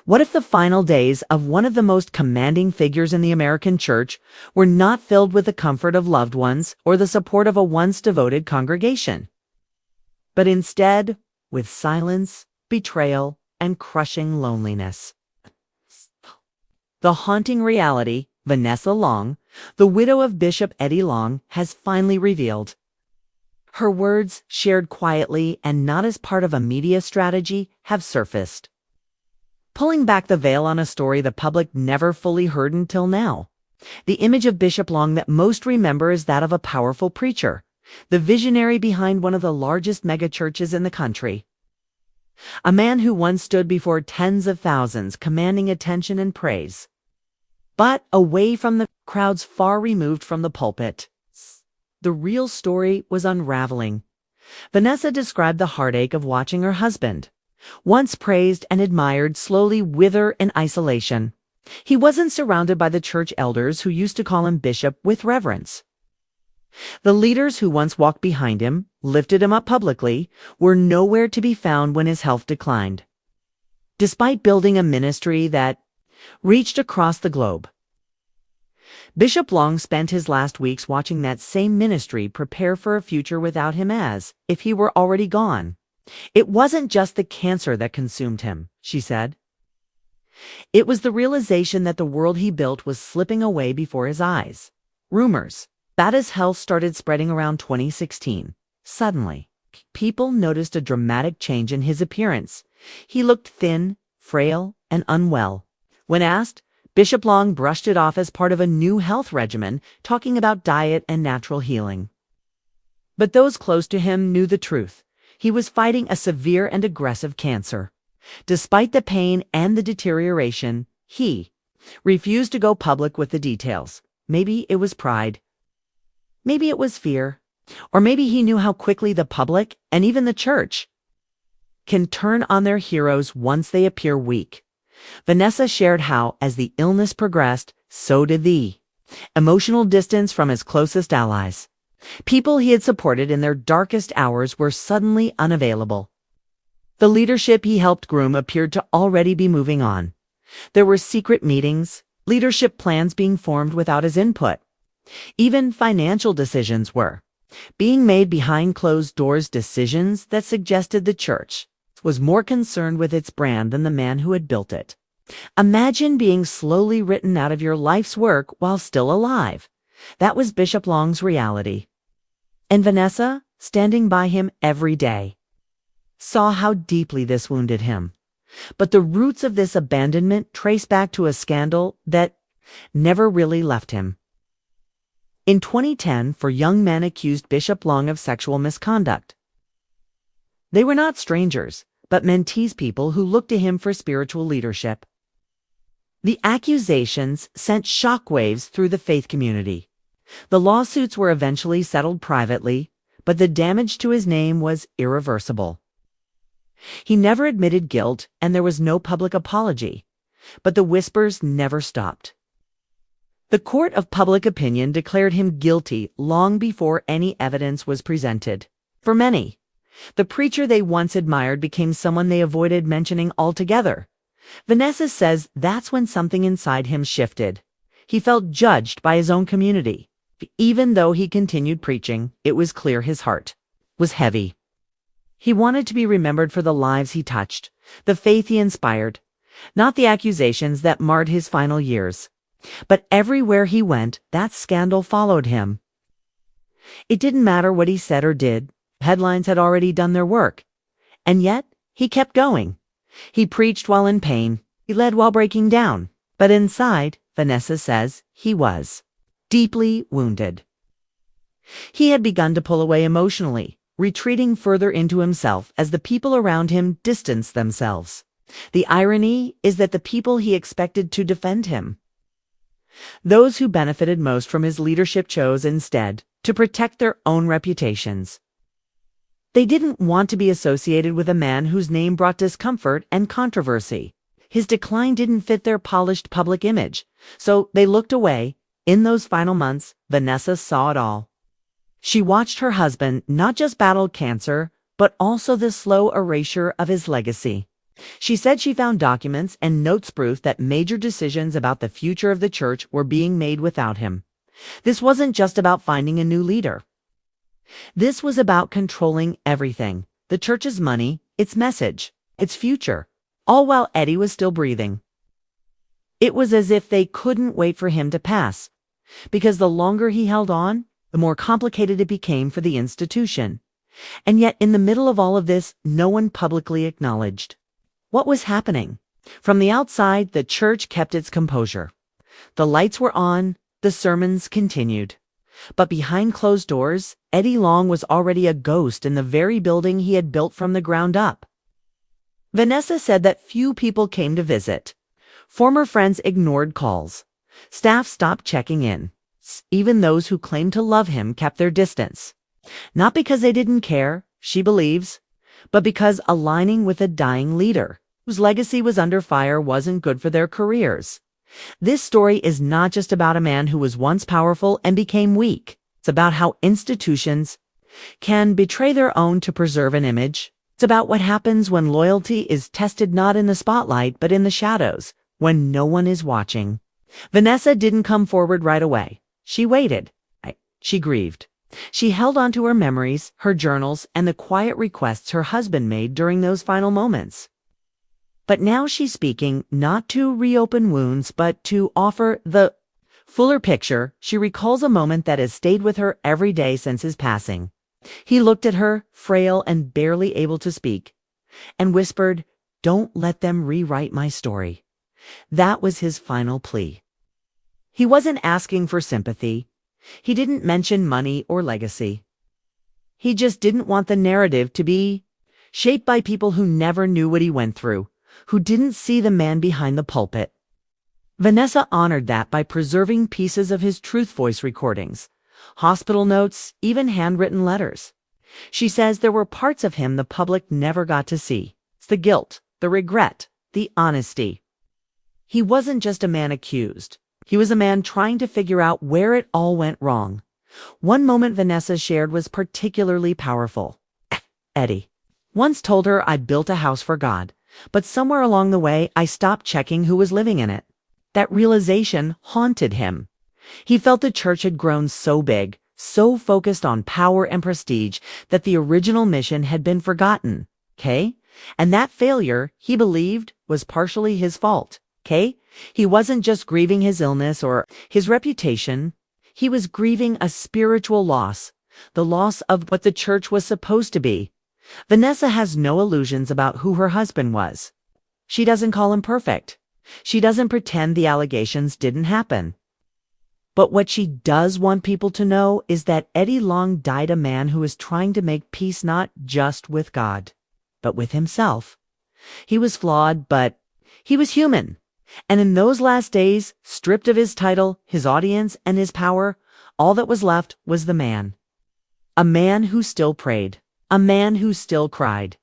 What if the final days of one of the most commanding figures in the American church were not filled with the comfort of loved ones or the support of a once devoted congregation, but instead with silence, betrayal, and crushing loneliness? The haunting reality, Vanessa Long, the widow of Bishop Eddie Long, has finally revealed. Her words, shared quietly and not as part of a media strategy, have surfaced, pulling back the veil on a story the public never fully heard until now. The image of Bishop Long that most remember is that of a powerful preacher, the visionary behind one of the largest megachurches in the country. A man who once stood before tens of thousands, commanding attention and praise, but away from the crowds, far removed from the pulpit. The real story was unraveling. Vanessa described the heartache of watching her husband, once praised and admired, slowly wither in isolation. He wasn't surrounded by the church elders who used to call him bishop with reverence. The leaders who once walked behind him, lifted him up publicly, were nowhere to be found when his health declined, despite building a ministry that reached across the globe. Bishop Long spent his last weeks watching that same ministry prepare for a future without him, as if he were already gone. It wasn't just the cancer that consumed him, she said. It was the realization that the world he built was slipping away before his eyes. Rumors that his health started spreading around 2016. Suddenly, people noticed a dramatic change in his appearance. He looked thin, frail, and unwell. When asked, Bishop Long brushed it off as part of a new health regimen, talking about diet and natural healing. But those close to him knew the truth. He was fighting a severe and aggressive cancer. Despite the pain and the deterioration, he refused to go public with the details. Maybe it was pride. Maybe it was fear. Or maybe he knew how quickly the public, and even the church, can turn on their heroes once they appear weak. Vanessa shared how, as the illness progressed, so did the emotional distance from his closest allies. People he had supported in their darkest hours were suddenly unavailable. The leadership he helped groom appeared to already be moving on. There were secret meetings, leadership plans being formed without his input. Even financial decisions were being made behind closed doors, decisions that suggested the church was more concerned with its brand than the man who had built it. Imagine being slowly written out of your life's work while still alive. That was Bishop Long's reality. And Vanessa, standing by him every day, saw how deeply this wounded him. But the roots of this abandonment trace back to a scandal that never really left him. In 2010, four young men accused Bishop Long of sexual misconduct. They were not strangers, but mentees, people who looked to him for spiritual leadership. The accusations sent shockwaves through the faith community. The lawsuits were eventually settled privately, but the damage to his name was irreversible. He never admitted guilt, and there was no public apology, but the whispers never stopped. The court of public opinion declared him guilty long before any evidence was presented. For many, the preacher they once admired became someone they avoided mentioning altogether. Vanessa says that's when something inside him shifted. He felt judged by his own community. Even though he continued preaching, it was clear his heart was heavy. He wanted to be remembered for the lives he touched, the faith he inspired, not the accusations that marred his final years. But everywhere he went, that scandal followed him. It didn't matter what he said or did. Headlines had already done their work. And yet, he kept going. He preached while in pain. He led while breaking down. But inside, Vanessa says, he was deeply wounded. He had begun to pull away emotionally, retreating further into himself as the people around him distanced themselves. The irony is that the people he expected to defend him, those who benefited most from his leadership, chose instead to protect their own reputations. They didn't want to be associated with a man whose name brought discomfort and controversy. His decline didn't fit their polished public image, so they looked away. In those final months, Vanessa saw it all. She watched her husband not just battle cancer, but also the slow erasure of his legacy. She said she found documents and notes proof that major decisions about the future of the church were being made without him. This wasn't just about finding a new leader. This was about controlling everything: the church's money, its message, its future, all while Eddie was still breathing. It was as if they couldn't wait for him to pass, because the longer he held on, the more complicated it became for the institution. And yet, in the middle of all of this, no one publicly acknowledged what was happening. From the outside, the church kept its composure. The lights were on, the sermons continued. But behind closed doors, Eddie Long was already a ghost in the very building he had built from the ground up. Vanessa said that few people came to visit. Former friends ignored calls. Staff stopped checking in. Even those who claimed to love him kept their distance. Not because they didn't care, she believes, but because aligning with a dying leader whose legacy was under fire wasn't good for their careers. This story is not just about a man who was once powerful and became weak. It's about how institutions can betray their own to preserve an image. It's about what happens when loyalty is tested not in the spotlight but in the shadows, when no one is watching. Vanessa didn't come forward right away. She waited. She grieved. She held on to her memories, her journals, and the quiet requests her husband made during those final moments. But now she's speaking not to reopen wounds, but to offer the fuller picture. She recalls a moment that has stayed with her every day since his passing. He looked at her, frail and barely able to speak, and whispered, "Don't let them rewrite my story." That was his final plea. He wasn't asking for sympathy. He didn't mention money or legacy. He just didn't want the narrative to be shaped by people who never knew what he went through, who didn't see the man behind the pulpit. Vanessa honored that by preserving pieces of his Truth Voice recordings, hospital notes, even handwritten letters. She says there were parts of him the public never got to see. It's the guilt, the regret, the honesty. He wasn't just a man accused. He was a man trying to figure out where it all went wrong. One moment Vanessa shared was particularly powerful. Eddie once told her, "I built a house for God, but somewhere along the way I stopped checking who was living in it." That realization haunted him. He felt the church had grown so big, so focused on power and prestige, that the original mission had been forgotten. And that failure, he believed, was partially his fault. He wasn't just grieving his illness or his reputation. He was grieving a spiritual loss, the loss of what the church was supposed to be. Vanessa has no illusions about who her husband was. She doesn't call him perfect. She doesn't pretend the allegations didn't happen. But what she does want people to know is that Eddie Long died a man who was trying to make peace not just with God, but with himself. He was flawed, but he was human. And in those last days, stripped of his title, his audience, and his power, all that was left was the man. A man who still prayed. A man who still cried.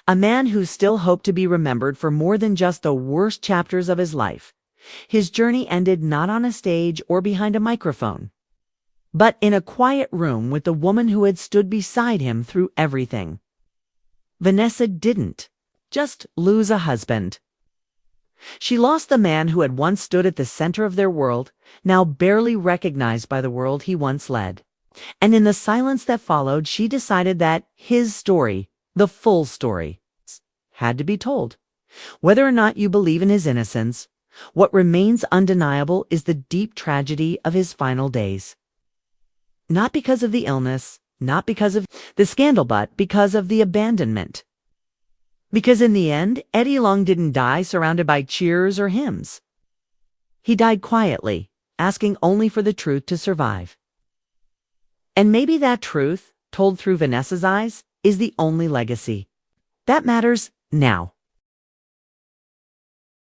A man who still hoped to be remembered for more than just the worst chapters of his life. His journey ended not on a stage or behind a microphone, but in a quiet room with the woman who had stood beside him through everything. Vanessa didn't just lose a husband. She lost the man who had once stood at the center of their world, now barely recognized by the world he once led. And in the silence that followed, she decided that his story, the full story, had to be told. Whether or not you believe in his innocence, what remains undeniable is the deep tragedy of his final days. Not because of the illness, not because of the scandal, but because of the abandonment. Because in the end, Eddie Long didn't die surrounded by cheers or hymns. He died quietly, asking only for the truth to survive. And maybe that truth, told through Vanessa's eyes, is the only legacy that matters now.